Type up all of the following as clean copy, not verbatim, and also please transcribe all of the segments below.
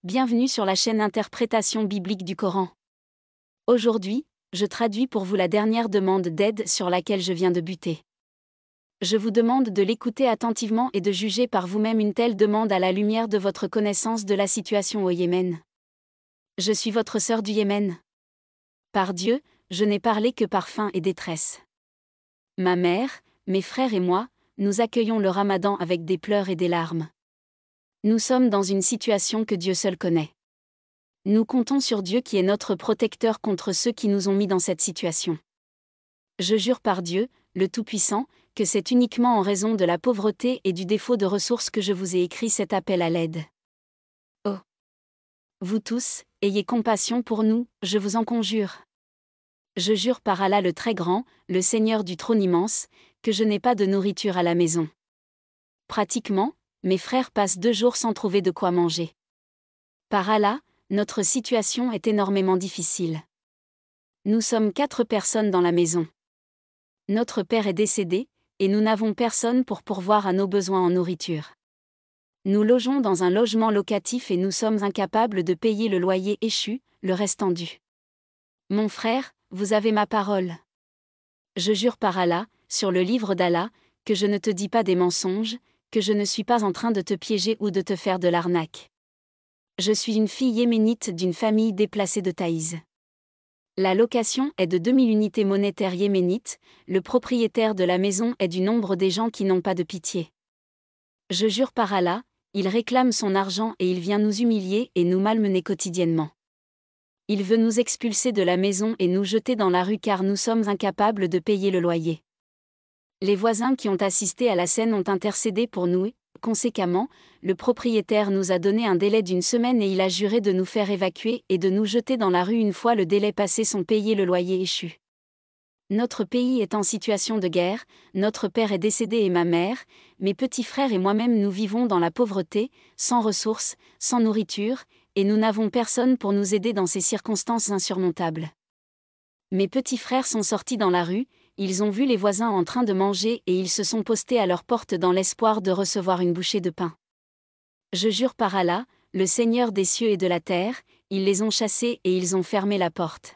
Bienvenue sur la chaîne Interprétation biblique du Coran. Aujourd'hui, je traduis pour vous la dernière demande d'aide sur laquelle je viens de buter. Je vous demande de l'écouter attentivement et de juger par vous-même une telle demande à la lumière de votre connaissance de la situation au Yémen. Je suis votre sœur du Yémen. Par Dieu, je n'ai parlé que par faim et détresse. Ma mère, mes frères et moi, nous accueillons le Ramadan avec des pleurs et des larmes. Nous sommes dans une situation que Dieu seul connaît. Nous comptons sur Dieu qui est notre protecteur contre ceux qui nous ont mis dans cette situation. Je jure par Dieu, le Tout-Puissant, que c'est uniquement en raison de la pauvreté et du défaut de ressources que je vous ai écrit cet appel à l'aide. Oh! Vous tous, ayez compassion pour nous, je vous en conjure. Je jure par Allah le Très Grand, le Seigneur du Trône immense, que je n'ai pas de nourriture à la maison. Pratiquement, mes frères passent 2 jours sans trouver de quoi manger. Par Allah, notre situation est énormément difficile. Nous sommes 4 personnes dans la maison. Notre père est décédé, et nous n'avons personne pour pourvoir à nos besoins en nourriture. Nous logeons dans un logement locatif et nous sommes incapables de payer le loyer échu, le restant dû. Mon frère, vous avez ma parole. Je jure par Allah, sur le livre d'Allah, que je ne te dis pas des mensonges, que je ne suis pas en train de te piéger ou de te faire de l'arnaque. Je suis une fille yéménite d'une famille déplacée de Taïz. La location est de 2000 unités monétaires yéménites, le propriétaire de la maison est du nombre des gens qui n'ont pas de pitié. Je jure par Allah, il réclame son argent et il vient nous humilier et nous malmener quotidiennement. Il veut nous expulser de la maison et nous jeter dans la rue car nous sommes incapables de payer le loyer. Les voisins qui ont assisté à la scène ont intercédé pour nous et, conséquemment, le propriétaire nous a donné un délai d'1 semaine et il a juré de nous faire évacuer et de nous jeter dans la rue une fois le délai passé sans payer le loyer échu. Notre pays est en situation de guerre, notre père est décédé et ma mère, mes petits frères et moi-même nous vivons dans la pauvreté, sans ressources, sans nourriture, et nous n'avons personne pour nous aider dans ces circonstances insurmontables. Mes petits frères sont sortis dans la rue, ils ont vu les voisins en train de manger et ils se sont postés à leur porte dans l'espoir de recevoir une bouchée de pain. Je jure par Allah, le Seigneur des cieux et de la terre, ils les ont chassés et ils ont fermé la porte.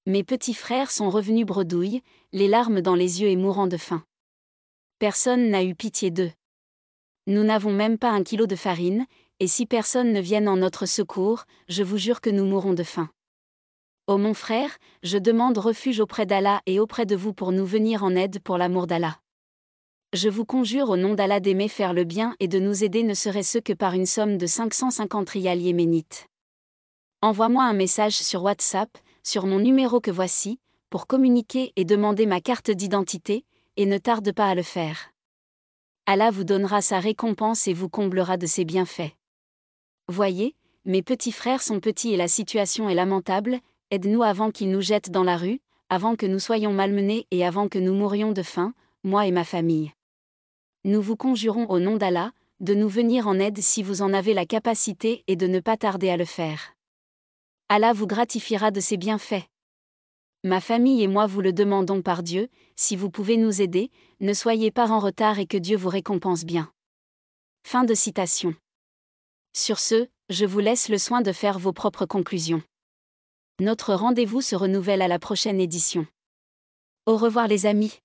Mes petits frères sont revenus bredouilles, les larmes dans les yeux et mourant de faim. Personne n'a eu pitié d'eux. Nous n'avons même pas 1 kilo de farine, et si personne ne vient en notre secours, je vous jure que nous mourrons de faim. Ô mon frère, je demande refuge auprès d'Allah et auprès de vous pour nous venir en aide pour l'amour d'Allah. Je vous conjure au nom d'Allah d'aimer faire le bien et de nous aider ne serait-ce que par une somme de 550 rials yéménites. Envoie-moi un message sur WhatsApp, sur mon numéro que voici, pour communiquer et demander ma carte d'identité, et ne tarde pas à le faire. Allah vous donnera sa récompense et vous comblera de ses bienfaits. Voyez, mes petits frères sont petits et la situation est lamentable, aide-nous avant qu'ils nous jettent dans la rue, avant que nous soyons malmenés et avant que nous mourions de faim, moi et ma famille. Nous vous conjurons au nom d'Allah, de nous venir en aide si vous en avez la capacité et de ne pas tarder à le faire. Allah vous gratifiera de ses bienfaits. Ma famille et moi vous le demandons par Dieu, si vous pouvez nous aider, ne soyez pas en retard et que Dieu vous récompense bien. Fin de citation. Sur ce, je vous laisse le soin de faire vos propres conclusions. Notre rendez-vous se renouvelle à la prochaine édition. Au revoir les amis.